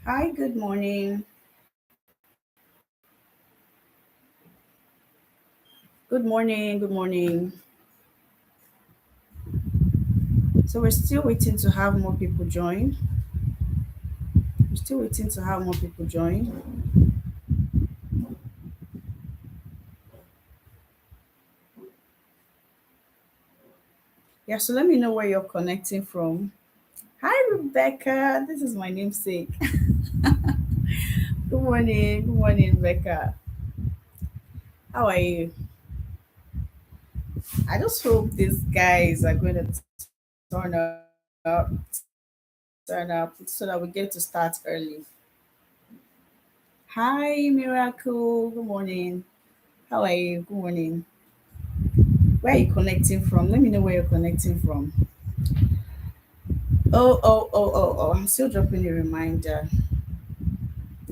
Hi, good morning. Good morning. Good morning. So we're still waiting to have more people join. We're still waiting to have more people join. Yeah, so let me know where you're connecting from. Hi, Rebecca. This is my namesake. Good morning. Good morning, Rebecca. How are you? I just hope these guys are going to turn up, turn up so that we get to start early. Hi, Miracle. Good morning. How are you? Good morning. Where are you connecting from? Let me know where you're connecting from. Oh. I'm still dropping a reminder.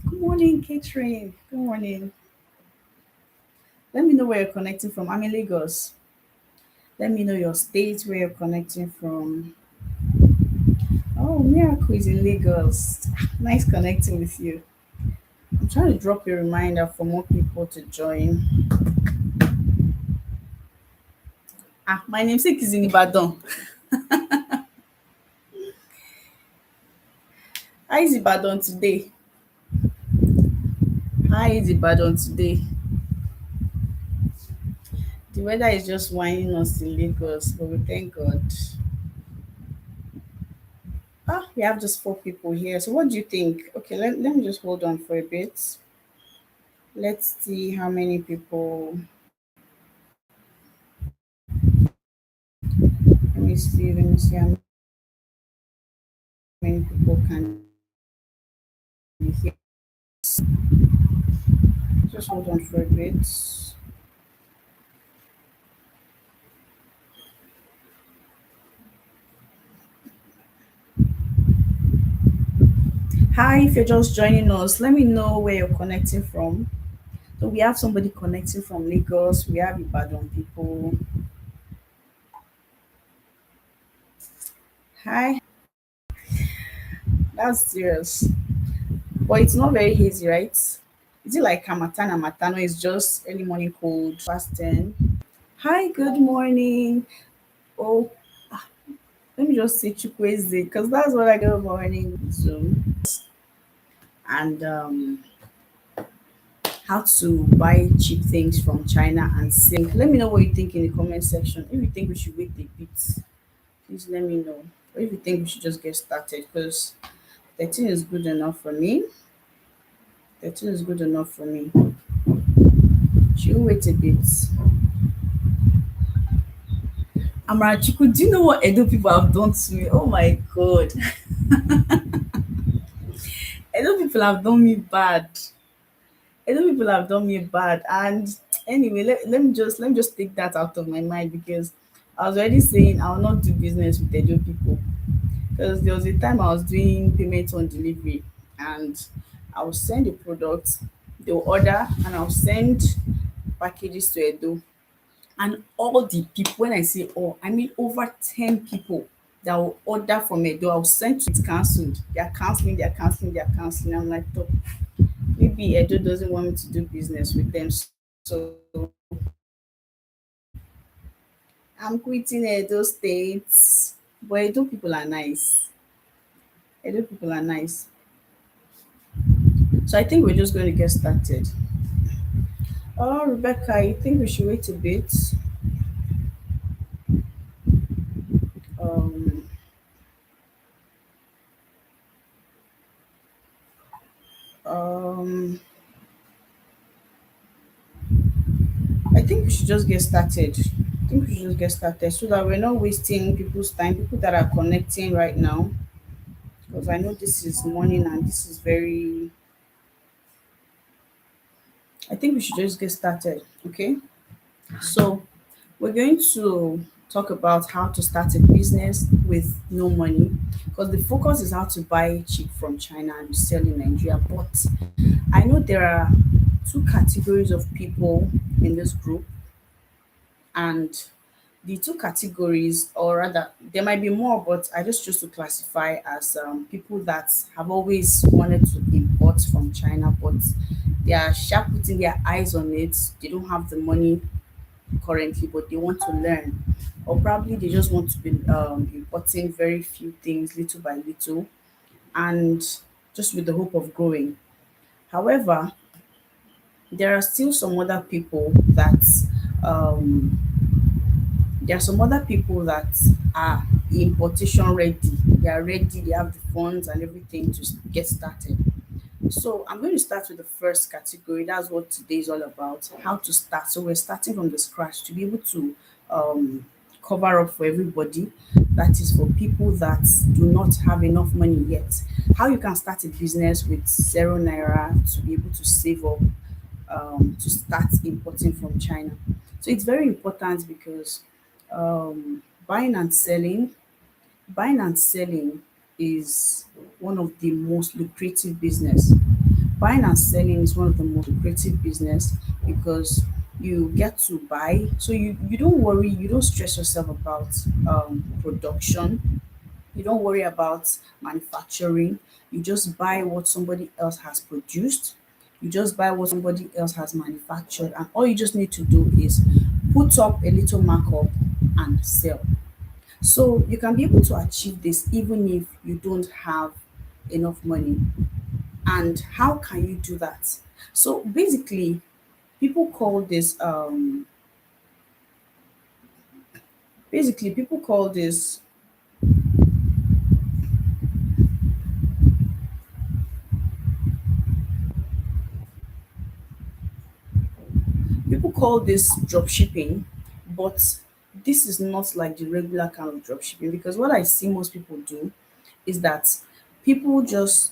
Good morning, Catherine. Good morning. Let me know where you're connecting from. I'm in Lagos. Let me know your state where you're connecting from. Oh, Miracle is in Lagos. Nice connecting with you. I'm trying to drop a reminder for more people to join. My namesake is in Ibadan. How is Ibadan today? How is Ibadan today? The weather is just whining us in Lagos, but we thank God. We have just four people here. So what do you think? Okay, let me just hold on for a bit. Let's see how many people. Let me see how many people can be here. Just hold on for a bit. Hi, if you're just joining us, let me know where you're connecting from. So we have somebody connecting from Lagos. We have Ibadan people. Hi, that's serious. But it's not very hazy, right? Is it like Hamatana Matano? It's just early morning cold, past 10. Hi, good morning. Oh, let me just say Chukwueze because that's what I go morning Zoom and how to buy cheap things from China and sell. Let me know what you think in the comment section. If you think we should wait a bit, please let me know. Or if you think we should just get started because 13 is good enough for me. 13 is good enough for me. Should we wait a bit? Amarachiku, do you know what Edo people have done to me? Oh my god. Edo people have done me bad. A lot of people have done me bad. And anyway, let me just take that out of my mind because I was already saying I will not do business with Edo people. Because there was a time I was doing payment on delivery and I will send the product, they'll order and I'll send packages to Edo. And all the people, when I say all, I mean over 10 people that will order from Edo, I'll send to it cancelled. They're canceling. I'm like, "Oh, maybe Edo doesn't want me to do business with them. So I'm quitting Edo States. But Edo people are nice. Edo people are nice. So I think we're just going to get started. Oh, Rebecca, I think we should wait a bit. Um, um, I think we should just get started. I think we should just get started so that we're not wasting people's time, people that are connecting right now. Because I know this is morning and this is very. I think we should just get started. Okay. So we're going to talk about how to start a business with no money because the focus is how to buy cheap from China and sell in Nigeria. But I know there are two categories of people in this group, and The two categories, or rather, there might be more, but I just choose to classify as people that have always wanted to import from China, but they are sharp putting their eyes on it. They don't have the money currently, but they want to learn, or probably they just want to be importing very few things little by little, and just with the hope of growing. However, there are still some other people that um, there are some other people that are importation ready. They are ready. They have the funds and everything to get started. So I'm going to start with the first category. That's what today is all about. How to start. So we're starting from the scratch to be able to um, cover up for everybody. That is for people that do not have enough money yet. How you can start a business with 0 naira to be able to save up to start importing from China. So it's very important because buying and selling, buying and selling is one of the most lucrative business. Buying and selling is one of the most lucrative business because you get to buy, so you don't worry, you don't stress yourself about production, you don't worry about manufacturing. You just buy what somebody else has produced. You just buy what somebody else has manufactured. And all you just need to do is put up a little markup and sell. So you can be able to achieve this even if you don't have enough money. And how can you do that? So basically, people call this people call this people call this drop shipping, but this is not like the regular kind of drop shipping, because what I see most people do is that people just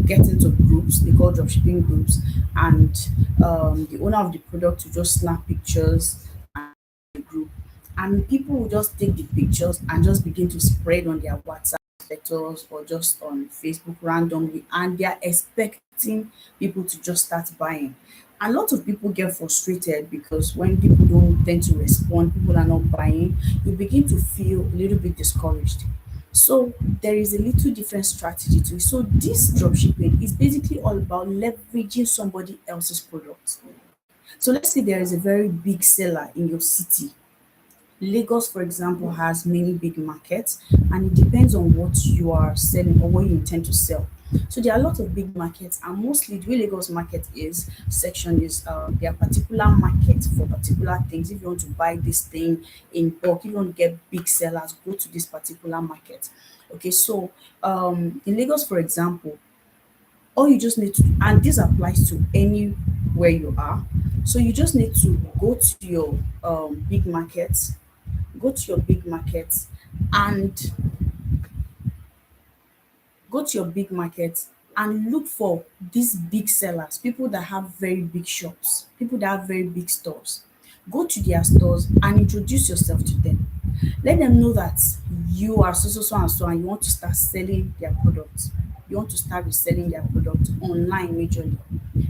get into groups, they call drop shipping groups, and the owner of the product will just snap pictures group, and people will just take the pictures and just begin to spread on their WhatsApp status or just on Facebook randomly, and they are expecting people to just start buying. A lot of people get frustrated because when people don't tend to respond, people are not buying, you begin to feel a little bit discouraged. So there is a little different strategy to it. So this dropshipping is basically all about leveraging somebody else's product. So let's say there is a very big seller in your city. Lagos, for example, has many big markets, and it depends on what you are selling or what you intend to sell. So there are a lot of big markets, and mostly the way Lagos market is section is there are particular markets for particular things. If you want to buy this thing in bulk, if you want to get big sellers, go to this particular market. Okay, so in Lagos, for example, all you just need to, and this applies to anywhere you are. So you just need to big markets, go to your big markets and go to your big market and look for these big sellers, people that have very big shops, people that have very big stores. Go to their stores and introduce yourself to them. Let them know that you are so so so and so, and you want to start selling their products. You want to start reselling their product online majorly.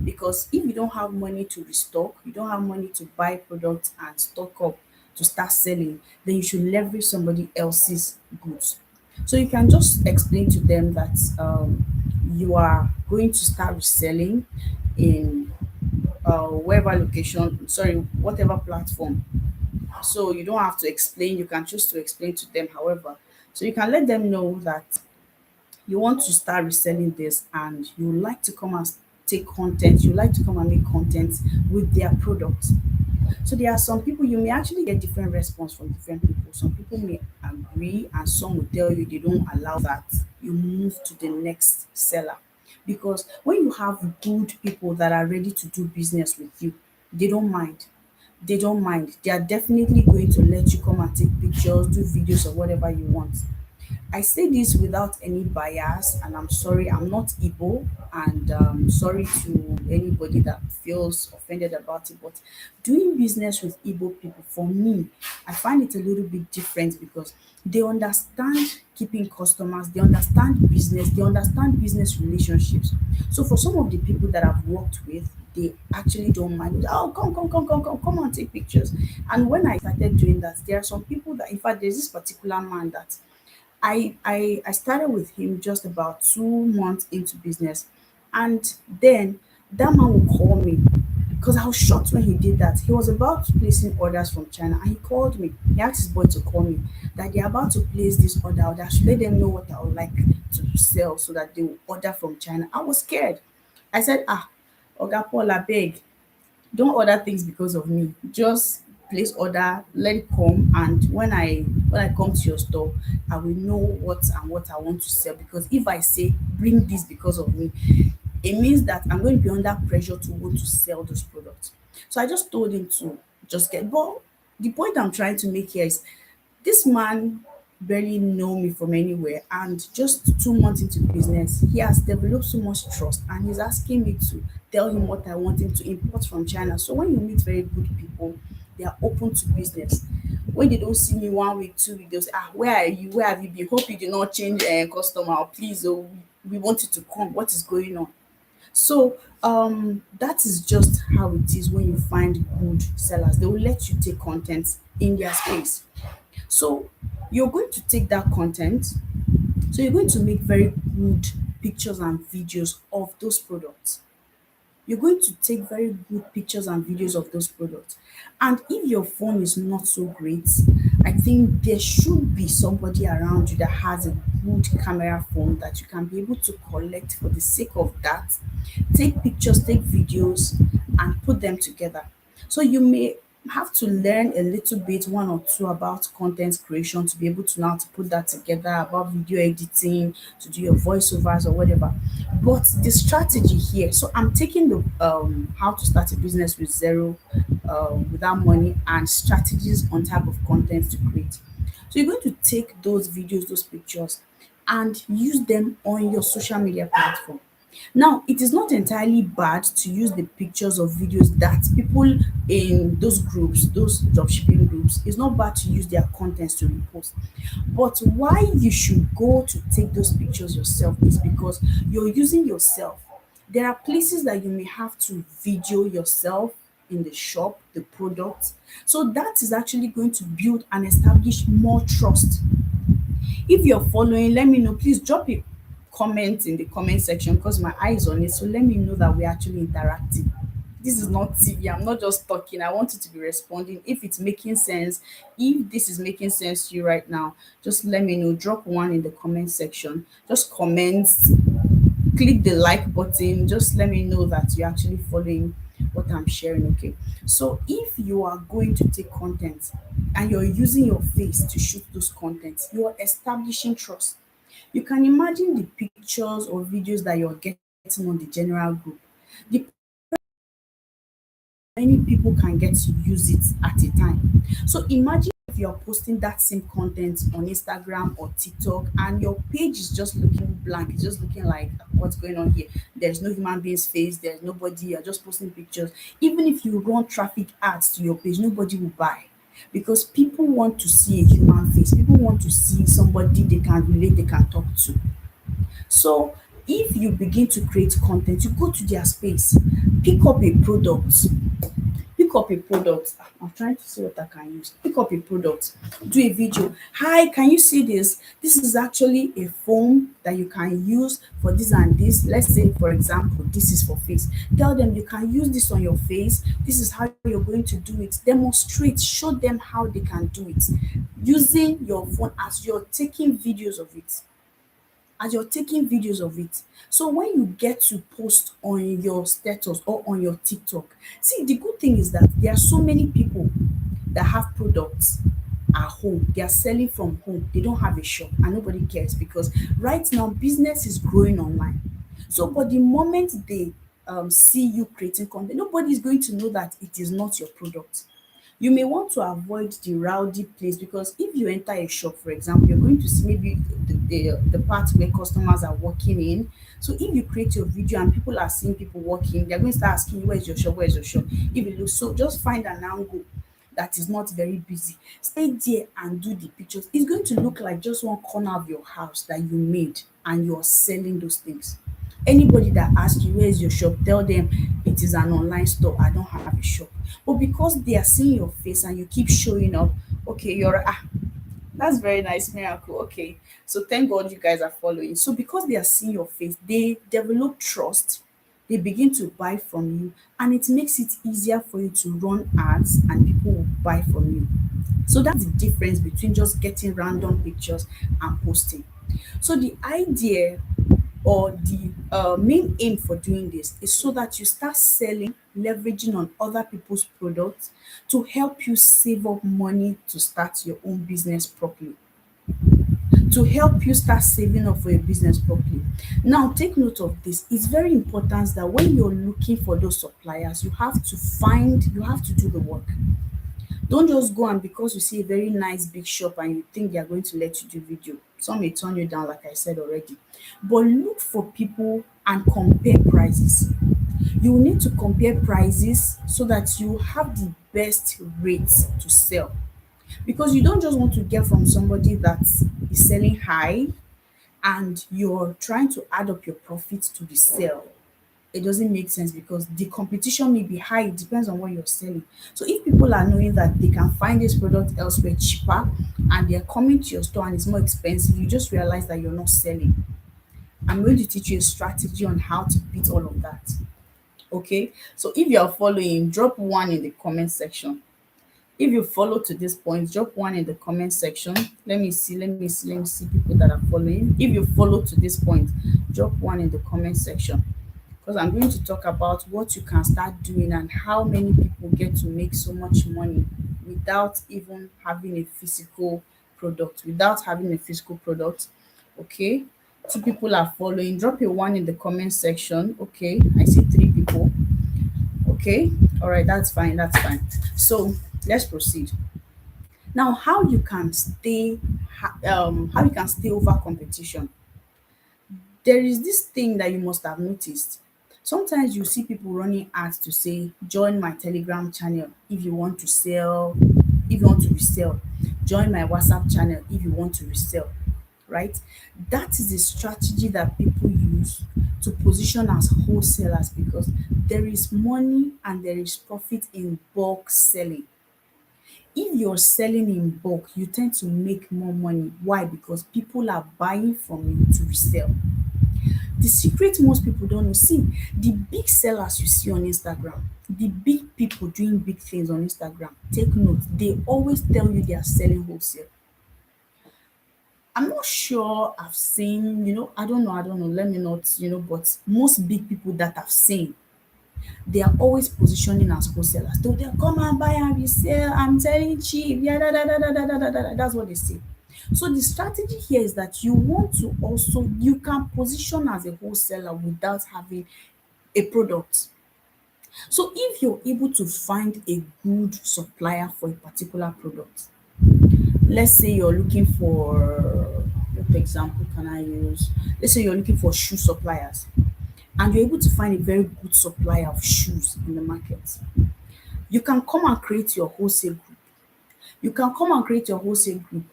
Because if you don't have money to restock, you don't have money to buy products and stock up to start selling, then you should leverage somebody else's goods. So you can just explain to them that you are going to start reselling in whatever location, sorry, whatever platform. So you don't have to explain, you can choose to explain to them, however. So you can let them know that you want to start reselling this and you like to come and take content, you like to come and make content with their product. So there are some people, you may actually get different response from different people. Some people may agree and some will tell you they don't allow that. You move to the next seller. Because when you have good people that are ready to do business with you, they don't mind. They don't mind. They are definitely going to let you come and take pictures, do videos or whatever you want. I say this without any bias, and I'm sorry, I'm not Igbo, and sorry to anybody that feels offended about it. But doing business with Igbo people, for me, I find it a little bit different because they understand keeping customers, they understand business relationships. So for some of the people that I've worked with, they actually don't mind. Oh, come on, take pictures. And when I started doing that, there are some people that, in fact, there's this particular man that I started with him just about 2 months into business, and then that man will call me because I was shocked when he did that. He was about to placing orders from China, and he called me. He asked his boy to call me that they're about to place this order. That I should let them know what I would like to sell so that they will order from China. I was scared. I said, Oga Paul, abeg, don't order things because of me. Just place order, let it come, and when I come to your store, I will know what I want to sell. Because if I say bring this because of me, it means that I'm going to be under pressure to want to sell those products. So I just told him to just get. But the point I'm trying to make here is this man barely know me from anywhere, and just 2 months into business he has developed so much trust, and he's asking me to tell him what I want him to import from China. So when you meet very good people, they are open to business. When they don't see me 1 week, 2 weeks, they'll say, where are you, where have you been, hope you did not change customer, or please, oh, we want you to come, what is going on? So that is just how it is. When you find good sellers, they will let you take content in their space. So you're going to take that content, so you're going to make very good pictures and videos of those products. You're going to take very good pictures and videos of those products. And if your phone is not so great, I think there should be somebody around you that has a good camera phone that you can be able to collect for the sake of that. Take pictures, take videos, and put them together. So you may have to learn a little bit, one or two, about content creation to be able to now to put that together, about video editing, to do your voiceovers or whatever. But the strategy here, so I'm taking the how to start a business with zero, without money, and strategies on type of content to create. So you're going to take those videos, those pictures, and use them on your social media platform. Now, it is not entirely bad to use the pictures or videos that people in those groups, those dropshipping groups, it's not bad to use their contents to repost. But why you should go to take those pictures yourself is because you're using yourself. There are places that you may have to video yourself in the shop, the product. So that is actually going to build and establish more trust. If you're following, let me know. Please drop a comment in the comment section because my eye is on it. So let me know that we're actually interacting. This is not TV. I'm not just talking. I want you to be responding. If it's making sense, if this is making sense to you right now, just let me know. Drop one in the comment section. Just comment, click the like button. Just let me know that you're actually following what I'm sharing. Okay. So if you are going to take content and you're using your face to shoot those contents, you're establishing trust. You can imagine the pictures or videos that you're getting on the general group. The many people can get to use it at a time. So imagine if you're posting that same content on Instagram or TikTok and your page is just looking blank, it's just looking like what's going on here. There's no human being's face, there's nobody, you're just posting pictures. Even if you run traffic ads to your page, nobody will buy because people want to see a human face. People want to see somebody they can relate, they can talk to. So if you begin to create content, you go to their space, pick up a product, pick up a product. I'm trying to see what I can use. Pick up a product, do a video. Hi, can you see this? This is actually a foam that you can use for this and this. Let's say, for example, this is for face. Tell them you can use this on your face. This is how you're going to do it. Demonstrate, show them how they can do it using your phone as you're taking videos of it, So when you get to post on your status or on your TikTok, see the good thing is that there are so many people that have products at home. They are selling from home. They don't have a shop and nobody cares because right now business is growing online. So but the moment they see you creating content, nobody is going to know that it is not your product. You may want to avoid the rowdy place because if you enter a shop, for example, you're going to see maybe the part where customers are walking in. So if you create your video and people are seeing people walking, they're going to start asking you, where's your shop? Where's your shop? If it looks so, just find an angle that is not very busy. Stay there and do the pictures. It's going to look like just one corner of your house that you made and you're selling those things. Anybody that asks you where's your shop, tell them it is an online store, I don't have a shop. But because they are seeing your face and you keep showing up, okay, you're that's very nice, Miracle. Okay. So thank God you guys are following. So because they are seeing your face, they develop trust, they begin to buy from you, and it makes it easier for you to run ads and people will buy from you. So that's the difference between just getting random pictures and posting. So the idea or the main aim for doing this is so that you start selling, leveraging on other people's products to help you save up money to start your own business properly, to help you start saving up for your business properly. Now, take note of this. It's very important that when you're looking for those suppliers, you have to do the work. Don't just go and because you see a very nice big shop and you think they are going to let you do video. Some may turn you down, like I said already. But look for people and compare prices. You will need to compare prices so that you have the best rates to sell. Because you don't just want to get from somebody that is selling high and you're trying to add up your profits to the sale. It doesn't make sense because the competition may be high. It depends on what you're selling. So if people are knowing that they can find this product elsewhere cheaper and they're coming to your store and it's more expensive, you just realize that you're not selling. I'm going to teach you a strategy on how to beat all of that. Okay. So if you are following, drop one in the comment section. If you follow to this point, drop one in the comment section. Let me see people that are following. If you follow to this point, drop one in the comment section because I'm going to talk about what you can start doing and how many people get to make so much money without even having a physical product. Without having a physical product, okay. Two people are following. Drop a one in the comment section. Okay, I see three people. Okay, all right, that's fine. That's fine. So let's proceed. Now, how you can stay over competition. There is this thing that you must have noticed. Sometimes you see people running ads to say, join my Telegram channel if you want to sell, if you want to resell. Join my WhatsApp channel if you want to resell, right? That is a strategy that people use to position as wholesalers because there is money and there is profit in bulk selling. If you're selling in bulk, you tend to make more money. Why? Because people are buying from you to resell. The secret most people don't know. See, the big sellers you see on Instagram, the big people doing big things on Instagram, take note, they always tell you they are selling wholesale. I'm not sure I've seen, I don't know, let me not, but most big people that I've seen, they are always positioning as wholesalers. They'll come and buy and resell. I'm selling cheap. Yeah, da, da, da, da, da, da, da, da. That's what they say. So the strategy here is that you can position as a wholesaler without having a product. So if you're able to find a good supplier for a particular product, let's say you're looking for, what example can I use? Let's say you're looking for shoe suppliers and you're able to find a very good supplier of shoes in the market. You can come and create your wholesale group. You can come and create your wholesale group.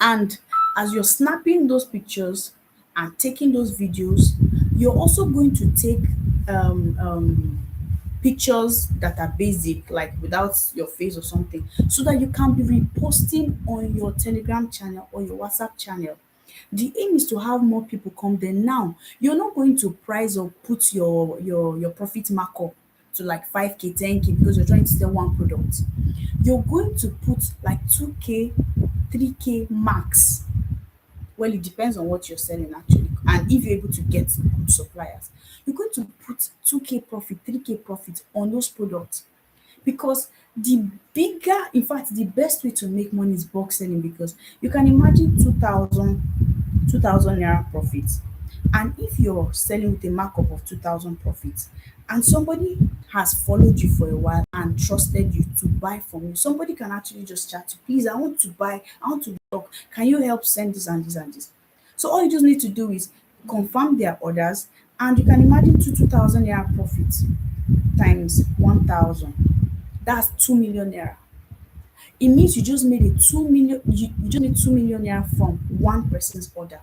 And as you're snapping those pictures and taking those videos, you're also going to take um, um, pictures that are basic, like without your face or something, so that you can be reposting on your Telegram channel or your WhatsApp channel. The aim is to have more people come there. Now, you're not going to price or put your profit markup to like 5K, 10K because you're trying to sell one product. You're going to put like 2K, 3K max. Well, it depends on what you're selling actually. And if you're able to get good suppliers, you're going to put 2K profit, 3K profit on those products because in fact, the best way to make money is bulk selling because you can imagine 2,000 naira profits. And if you're selling with a markup of 2,000 profits and somebody has followed you for a while and trusted you to buy from you, somebody can actually just chat to, please, I want to buy, I want to talk. Can you help send this and this and this? So all you just need to do is confirm their orders and you can imagine 2,000 naira profit times 1,000. That's 2 million naira. It means you just made a 2 million, you just made 2 million naira from one person's order.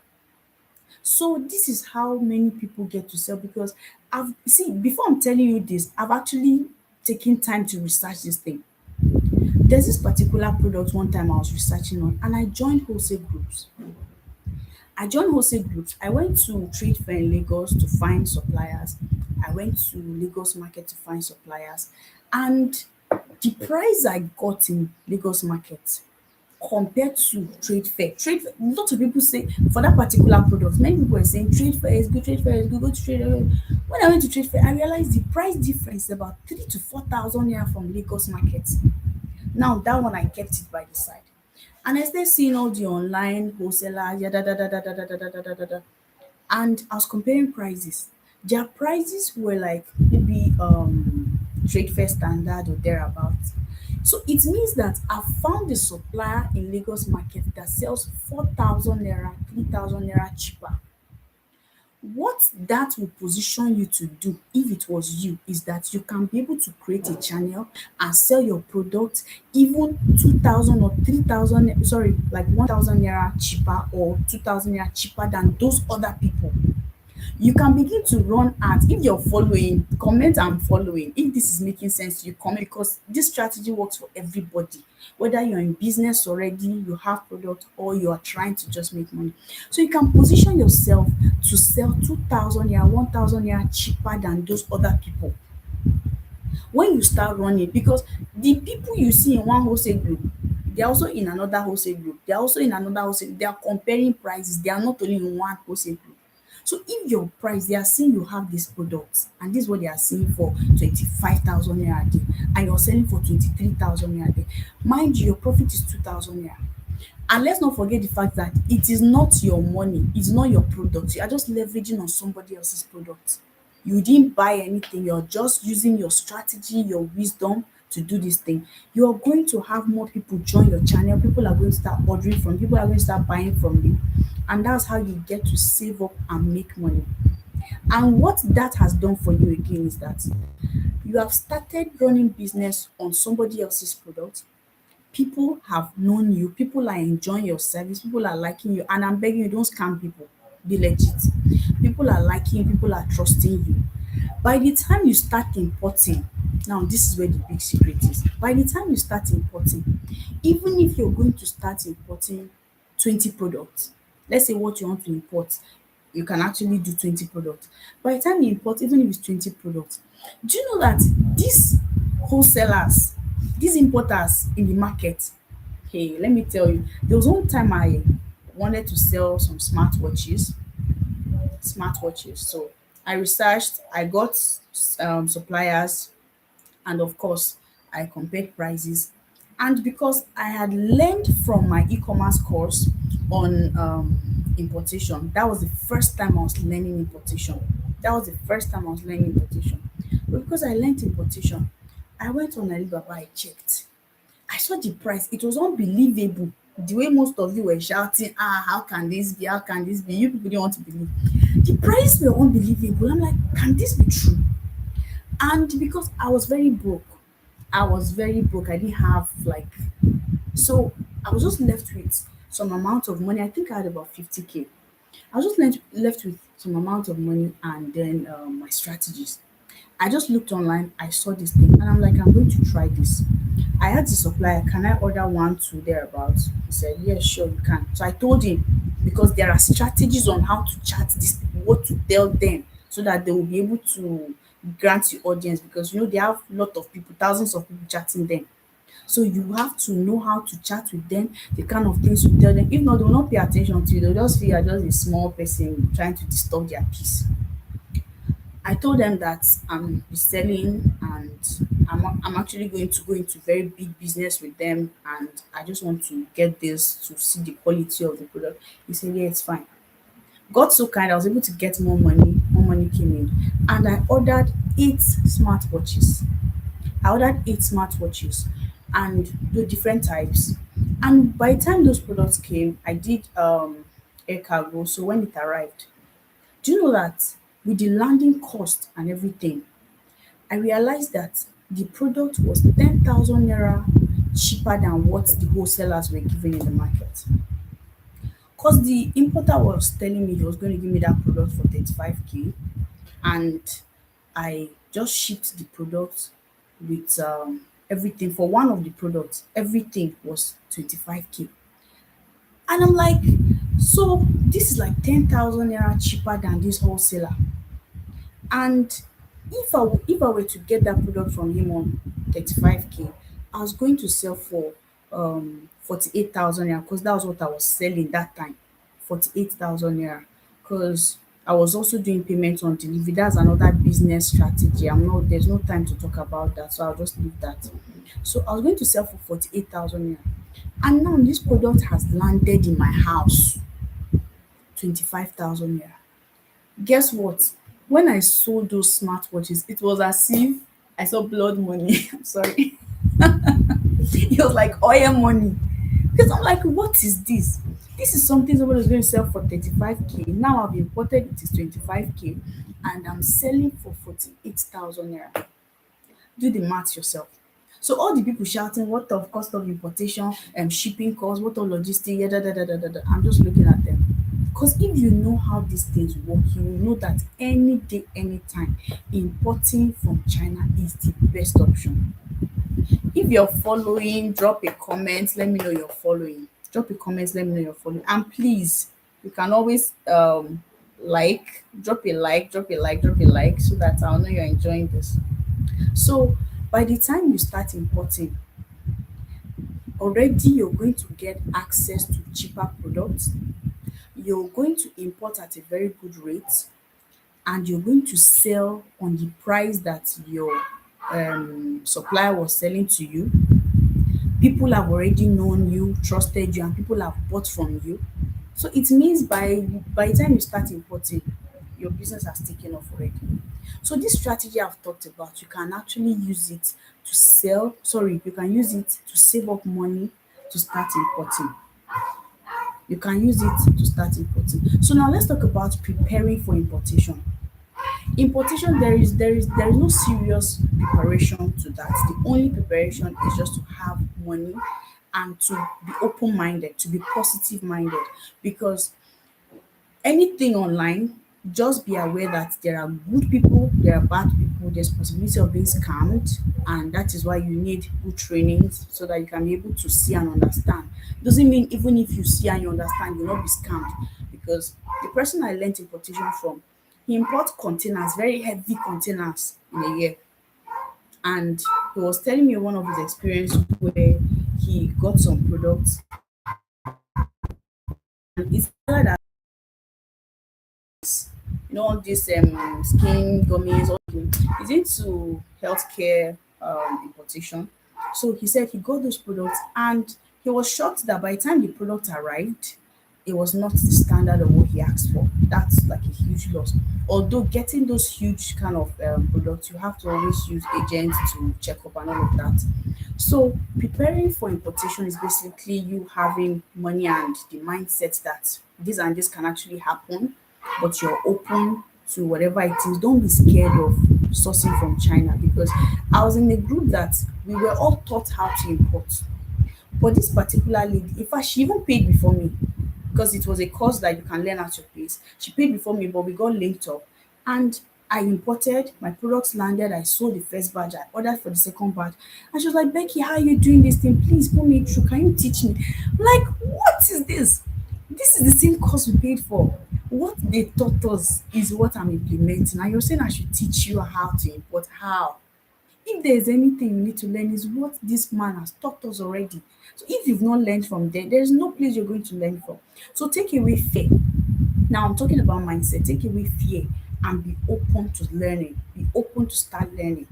So this is how many people get to sell because I've see before I'm telling you this, I've actually taken time to research this thing. There's this particular product one time I was researching on, and I joined wholesale groups. I joined wholesale groups. I went to trade fair in Lagos to find suppliers. I went to Lagos market to find suppliers. And the price I got in Lagos market compared to trade fair, lots of people say for that particular product, many people were saying trade fair is good, go to trade fair. When I went to trade fair, I realized the price difference is about 3 to 4,000 naira from Lagos market. Now that one I kept it by the side. And I started seeing all the online wholesalers, yeah, da. And I was comparing prices. Their prices were like maybe trade fair standard or thereabout. So it means that I found a supplier in Lagos market that sells 4,000 naira, 3,000 naira cheaper. What that will position you to do if it was you is that you can be able to create a channel and sell your product even 2,000 or 3,000, sorry, like 1,000 naira cheaper or 2,000 naira cheaper than those other people. You can begin to run ads if you're following. Comment I'm following if this is making sense to you. Comment, because this strategy works for everybody, whether you're in business already, you have product, or you are trying to just make money. So you can position yourself to sell 2,000 naira, 1,000 naira cheaper than those other people when you start running, because the people you see in one wholesale group, they're also in another wholesale group, they're also in another wholesale, they are comparing prices, they are not only in one wholesale group. So if your price, they are seeing you have this product and this is what they are seeing for 25,000 naira a day, and you're selling for 23,000 naira a day, mind you, your profit is 2,000 naira. And let's not forget the fact that it is not your money, it's not your product. You are just leveraging on somebody else's product. You didn't buy anything, you're just using your strategy, your wisdom to do this thing. You're going to have more people join your channel, people are going to start ordering from you, people are going to start buying from you. And that's how you get to save up and make money. And what that has done for you again is that you have started running business on somebody else's product. People have known you, people are enjoying your service, people are liking you, and I'm begging you, don't scam people, be legit. People are liking you, people are trusting you. By the time you start importing, now this is where the big secret is. By the time you start importing, even if you're going to start importing 20 products, let's say what you want to import, you can actually do 20 products. By the time you import, even if it's 20 products, do you know that these wholesalers, these importers in the market, hey, let me tell you, there was one time I wanted to sell some smartwatches. So I researched, I got suppliers, and of course I compared prices. And because I had learned from my e-commerce course on importation, that was the first time I was learning importation. That was the first time I was learning importation. But because I learned importation, I went on Alibaba, I checked. I saw the price. It was unbelievable. The way most of you were shouting, ah, how can this be? How can this be? You people didn't want to believe. The price were unbelievable. I'm like, can this be true? And because I was very broke, I didn't have like, so I was just left with some amount of money. I think I had about 50K. I was just left with some amount of money and then my strategies. I just looked online, I saw this thing, and I'm like, I'm going to try this. I asked the supplier, can I order one, two, thereabouts? He said, yes, sure, you can. So I told him, because there are strategies on how to chat these people, what to tell them, so that they will be able to grant you audience, because you know they have a lot of people, thousands of people chatting them. So you have to know how to chat with them, the kind of things you tell them. If not, they will not pay attention to you. They'll just feel you're just a small person trying to disturb their peace. I told them that I'm selling, and I'm actually going to go into very big business with them, and I just want to get this to see the quality of the product. He said, yeah, it's fine. Got so kind, I was able to get more money came in, and I ordered 8 smartwatches. I ordered 8 smartwatches and the different types. And by the time those products came, I did air cargo. So when it arrived, do you know that with the landing cost and everything, I realized that the product was 10,000 naira cheaper than what the wholesalers were giving in the market. Because the importer was telling me he was going to give me that product for 35K, and I just shipped the product with everything. For one of the products, everything was 25K. And I'm like, so this is like 10,000 naira cheaper than this wholesaler. And if I were to get that product from him on 35K, I was going to sell for 48,000 naira, because that was what I was selling that time. 48,000 naira. Because I was also doing payment on delivery. That's another business strategy. There's no time to talk about that, so I'll just leave that. So I was going to sell for 48,000 naira. And now this product has landed in my house, 25,000 naira. Guess what? When I sold those smartwatches, it was as if I saw blood money. I'm sorry. It was like oil money. Because I'm like, what is this? This is something somebody is going to sell for 35K. Now I've imported it is 25K and I'm selling for 48,000 naira. Do the math yourself. So all the people shouting, what of cost of importation, shipping costs, what of logistics, yeah, da, da, da, da, da, da. I'm just looking at them. Because if you know how these things work, you will know that any day, anytime, importing from China is the best option. If you're following, drop a comment, let me know you're following. Drop a comment, let me know you're following. And please, you can always drop a like, drop a like so that I'll know you're enjoying this. So by the time you start importing, already you're going to get access to cheaper products. You're going to import at a very good rate, and you're going to sell on the price that your supplier was selling to you. People have already known you, trusted you, and people have bought from you. So it means by the time you start importing, your business has taken off already. So this strategy I've talked about, you can actually use it to sell. Sorry, you can use it to save up money to start importing. You can use it to start importing. So now let's talk about preparing for importation. Importation, there is no serious preparation to that. The only preparation is just to have money and to be open-minded, to be positive-minded. Because anything online, just be aware that there are good people, there are bad people, there's possibility of being scammed, and that is why you need good trainings so that you can be able to see and understand. Doesn't mean even if you see and you understand, you'll not be scammed. Because the person I learnt importation from, he import containers, very heavy containers in a year. And he was telling me one of his experience where he got some products, and it's that, all these skin gummies, is into healthcare importation. So he said he got those products and he was shocked that by the time the product arrived, it was not the standard of what he asked for. That's like a huge loss. Although getting those huge kind of products, you have to always use agents to check up and all of that. So preparing for importation is basically you having money and the mindset that this and this can actually happen, but you're open to whatever it is. Don't be scared of sourcing from China, because I was in a group that we were all taught how to import. But this particular lady, in fact, she even paid before me, because it was a course that you can learn at your pace. She paid before me, but we got linked up. And I imported, my products landed, I sold the first batch, I ordered for the second batch. And she was like, Becky, how are you doing this thing? Please put me through. Can you teach me? I'm like, what is this? This is the same course we paid for. What they taught us is what I'm implementing. And you're saying I should teach you how to import. How? If there's anything you need to learn, is what this man has taught us already. So if you've not learned from there, there's no place you're going to learn from. So take away fear. Now I'm talking about mindset. Take away fear and be open to learning. Be open to start learning.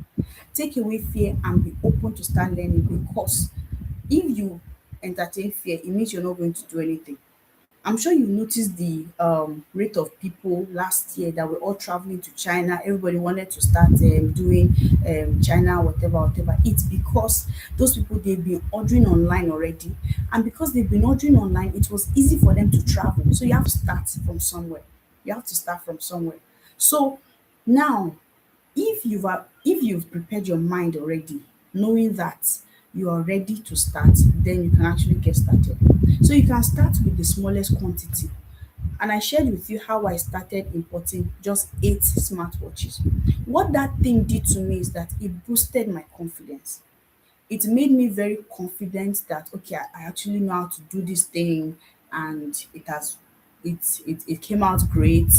Take away fear and be open to start learning, because if you entertain fear, it means you're not going to do anything. I'm sure you've noticed the rate of people last year that were all traveling to China. Everybody wanted to start doing China, whatever, whatever. It's because those people, they've been ordering online already. And because they've been ordering online, it was easy for them to travel. So you have to start from somewhere. You have to start from somewhere. So now, if you've prepared your mind already, knowing that you are ready to start, then you can actually get started. So you can start with the smallest quantity. And I shared with you how I started importing just 8 smartwatches. What that thing did to me is that it boosted my confidence. It made me very confident that okay, I actually know how to do this thing, and it came out great.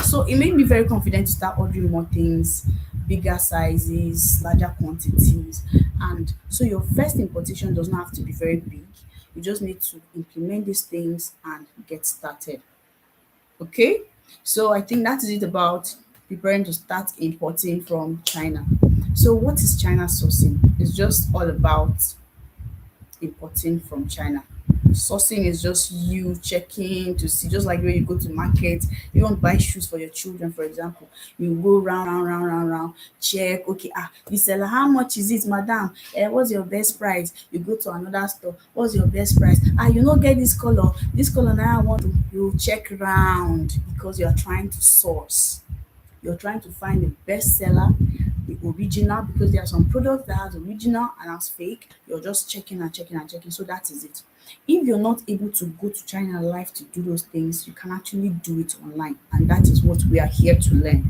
So it made me very confident to start ordering more things, bigger sizes, larger quantities. And so your first importation does not have to be very big. You just need to implement these things and get started. Okay? So I think that is it about preparing to start importing from China. So what is China sourcing? It's just all about importing from China. Sourcing is just you checking to see, just like when you go to market, you want to buy shoes for your children, for example, you go round, check, okay, the seller, how much is it, madam? What's your best price? You go to another store, what's your best price? You no get this color now I want to, you check round because you are trying to source. You're trying to find the best seller, the original, because there are some products that has original and has fake. You're just checking and checking and checking. So that is it. If you're not able to go to China Live to do those things, you can actually do it online. And that is what we are here to learn.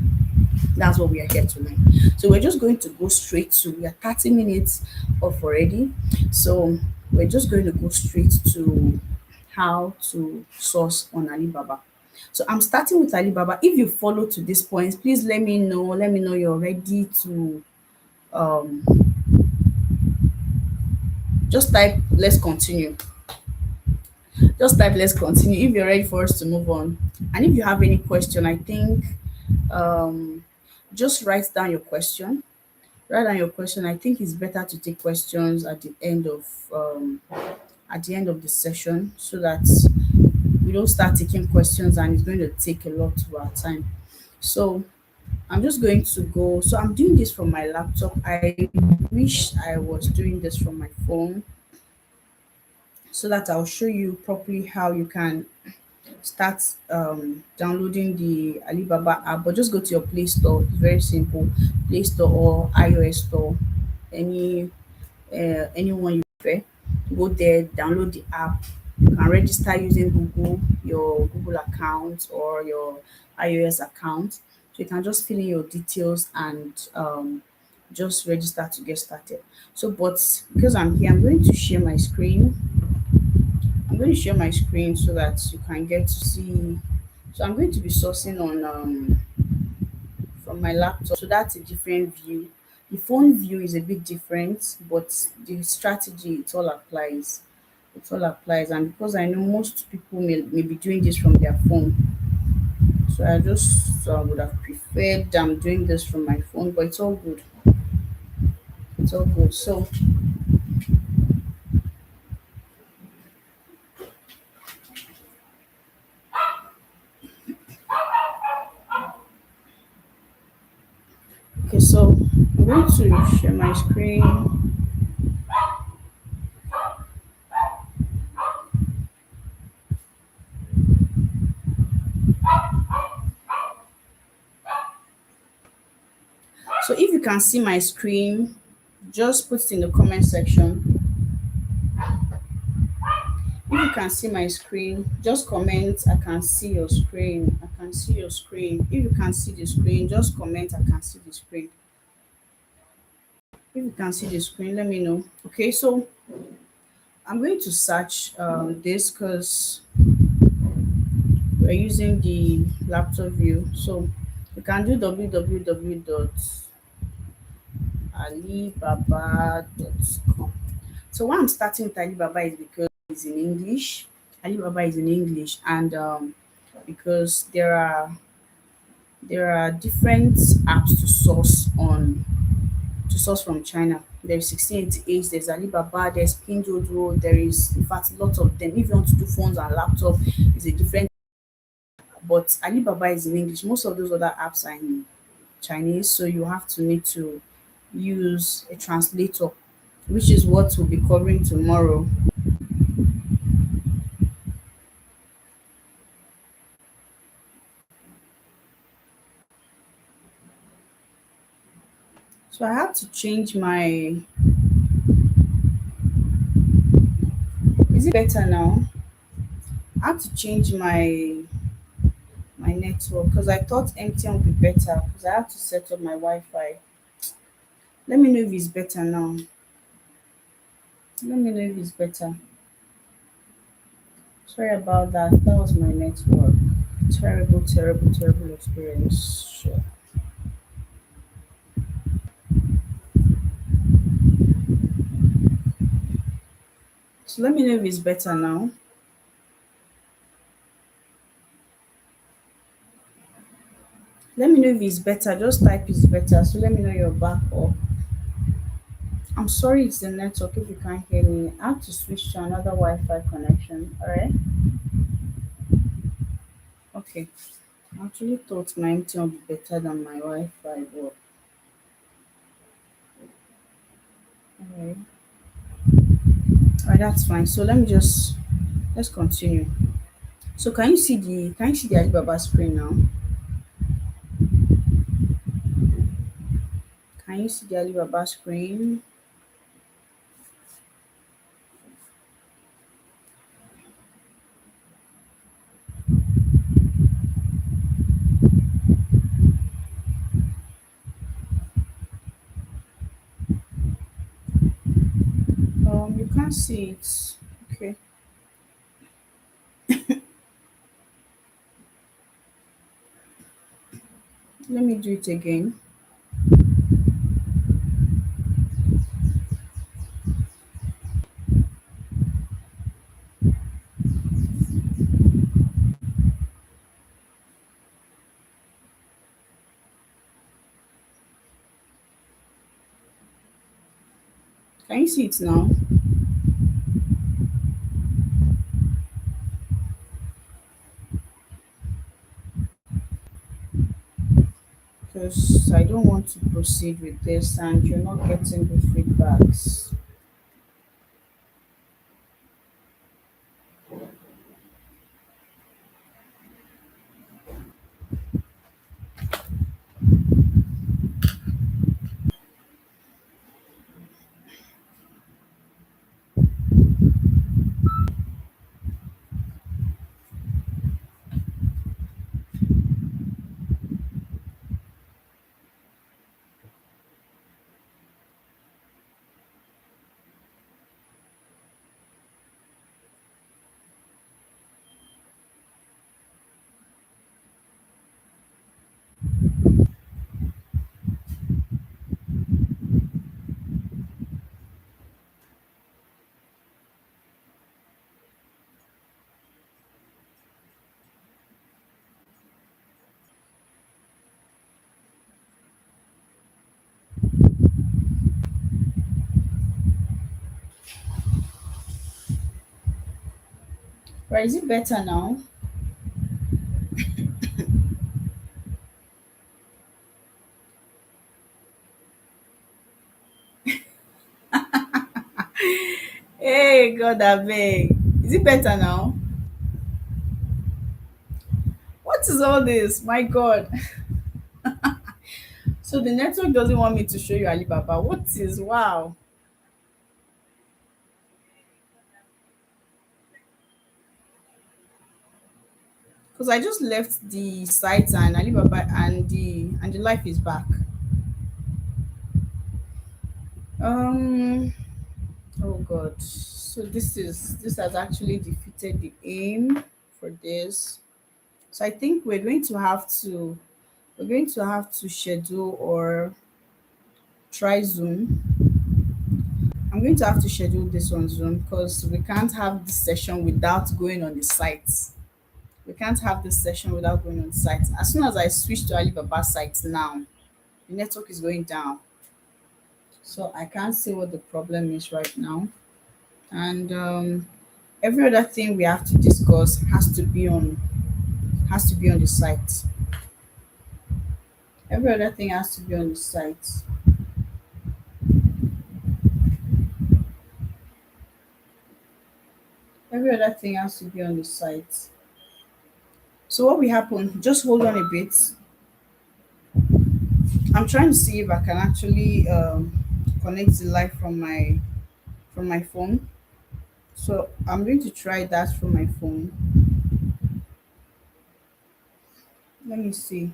That's what we are here to learn. So we're just going to go straight to, we are 30 minutes off already. So we're just going to go straight to how to source on Alibaba. So I'm starting with Alibaba. If you follow to this point, please let me know. Let me know you're ready to um just type let's continue. Just type let's continue if you're ready for us to move on. And if you have any question, I think um just write down your question. Write down your question. I think it's better to take questions at the end of the session so that we don't start taking questions and it's going to take a lot of our time. So I'm just going to go. So I'm doing this from my laptop. I wish I was doing this from my phone so that I'll show you properly how you can start downloading the Alibaba app. But just go to your Play Store. It's very simple. Play Store or iOS Store, any anyone you prefer. Go there, download the app. You can register using Google, your Google account or your iOS account. So you can just fill in your details and just register to get started. So, but because I'm here, I'm going to share my screen. I'm going to share my screen so that you can get to see. So I'm going to be sourcing on from my laptop. So that's a different view. The phone view is a bit different, but the strategy it all applies. It all applies, and because I know most people may be doing this from their phone, so I just would have preferred doing this from my phone, but it's all good. It's all good. So okay, so I'm going to share my screen. So if you can see my screen, just put it in the comment section. If you can see my screen, just comment, I can see your screen. I can see your screen. If you can see the screen, just comment, I can see the screen. If you can see the screen, let me know. Okay, so I'm going to search this because we're using the laptop view. So you can do www.alibaba.com. So why I'm starting with Alibaba is because it's in English. Alibaba is in English, and because there are different apps to source from China. There's 1688, there's Alibaba, there's Pinduoduo, there is in fact lots of them. If you want to do phones and laptop, it's a different, but Alibaba is in English. Most of those other apps are in Chinese, so you have to need to use a translator, which is what we'll be covering tomorrow. So I have to change my, is it better now? I had to change my network because I thought MTN would be better because I had to set up my Wi-Fi. Let me know if it's better now. Let me know if it's better. Sorry about that. That was my network. Terrible, terrible, terrible experience. Sure. So let me know if it's better now. Let me know if it's better. Just type it's better. So let me know you're back up. I'm sorry it's the network if you can't hear me. I have to switch to another Wi-Fi connection. Alright? Okay. I actually thought my MTN would be better than my Wi-Fi, but alright. Alright, that's fine. So let's continue. So can you see the Alibaba screen now? Can you see the Alibaba screen? You can't see it. Okay. Let me do it again. Can you see it now? Because I don't want to proceed with this and you're not getting the feedbacks. Right, is it better now? Hey, God, I beg. Is it better now? What is all this? My God. So the network doesn't want me to show you Alibaba. What is wow? Because I just left the site and Alibaba and the life is back. Um oh God. So this has actually defeated the aim for this. So I think we're going to have to schedule or try Zoom. I'm going to have to schedule this on Zoom because we can't have this session without going on the site. We can't have this session without going on the site. As soon as I switch to Alibaba site now, the network is going down. So I can't see what the problem is right now. And every other thing we have to discuss has to be on the site. Every other thing has to be on the site. Every other thing has to be on the site. So what will happen? Just hold on a bit. I'm trying to see if I can actually connect the live from my phone. So I'm going to try that from my phone. Let me see.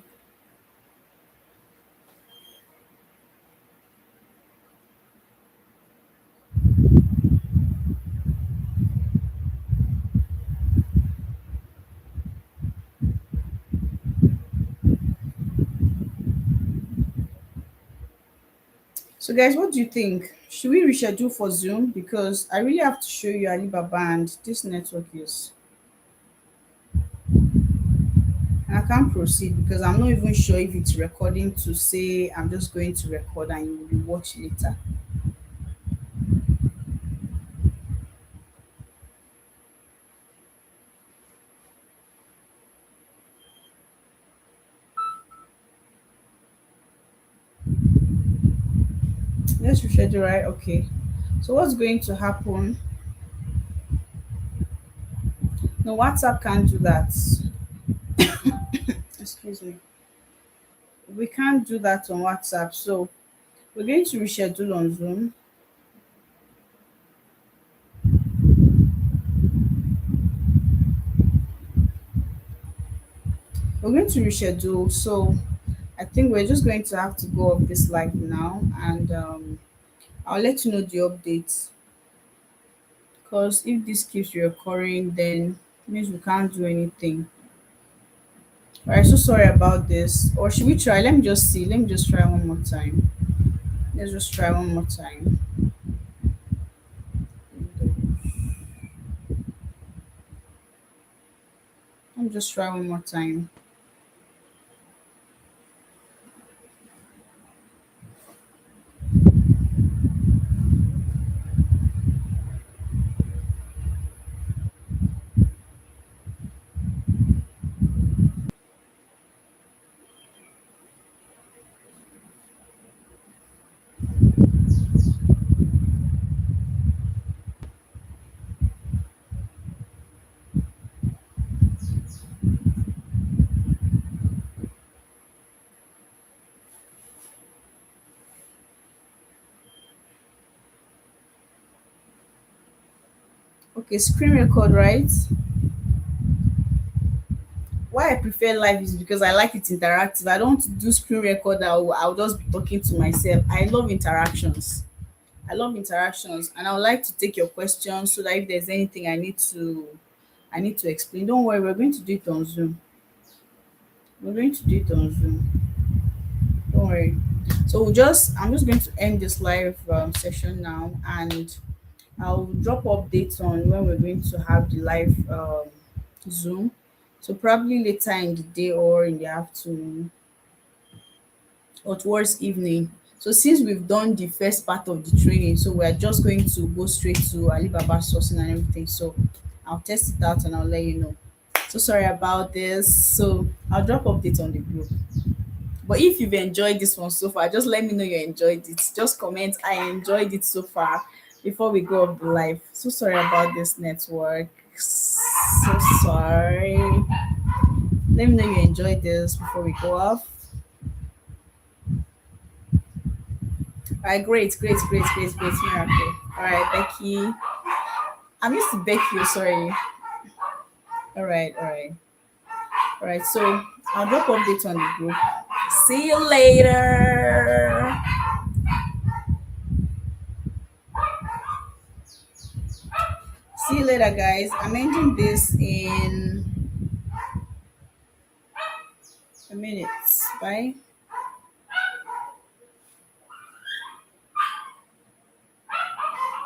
So, guys, what do you think? Should we reschedule for Zoom? Because I really have to show you Alibaba and this network is. And I can't proceed because I'm not even sure if it's recording to say I'm just going to record and you will watch later. Let's reschedule, right? Okay. So, what's going to happen? No, WhatsApp can't do that. Excuse me. We can't do that on WhatsApp. So, we're going to reschedule on Zoom. We're going to reschedule. So, I think we're just going to have to go off this live now, and I'll let you know the updates. Because if this keeps reoccurring, then it means we can't do anything. Alright, so sorry about this. Or should we try? Let me just see. Let me just try one more time. Let's just try one more time. Let me just try one more time. Okay, screen record, right? Why I prefer live is because I like it interactive. I don't want to do screen record. I'll just be talking to myself. I love interactions. I love interactions, and I would like to take your questions so that if there's anything I need to explain. Don't worry, we're going to do it on Zoom. We're going to do it on Zoom. Don't worry. So I'm just going to end this live session now, and I'll drop updates on when we're going to have the live Zoom. So probably later in the day or in the afternoon or towards evening. So since we've done the first part of the training, so we're just going to go straight to Alibaba sourcing and everything. So I'll test it out and I'll let you know. So sorry about this. So I'll drop updates on the group. But if you've enjoyed this one so far, just let me know you enjoyed it. Just comment, I enjoyed it so far before we go off the live. So sorry about this network. So sorry. Let me know you enjoyed this before we go off. All right, great, miracle. All right, Becky. I'm used to Becky, sorry. All right. So I'll drop updates on the group. See you later. See you later, guys. I'm ending this in a minute. Bye.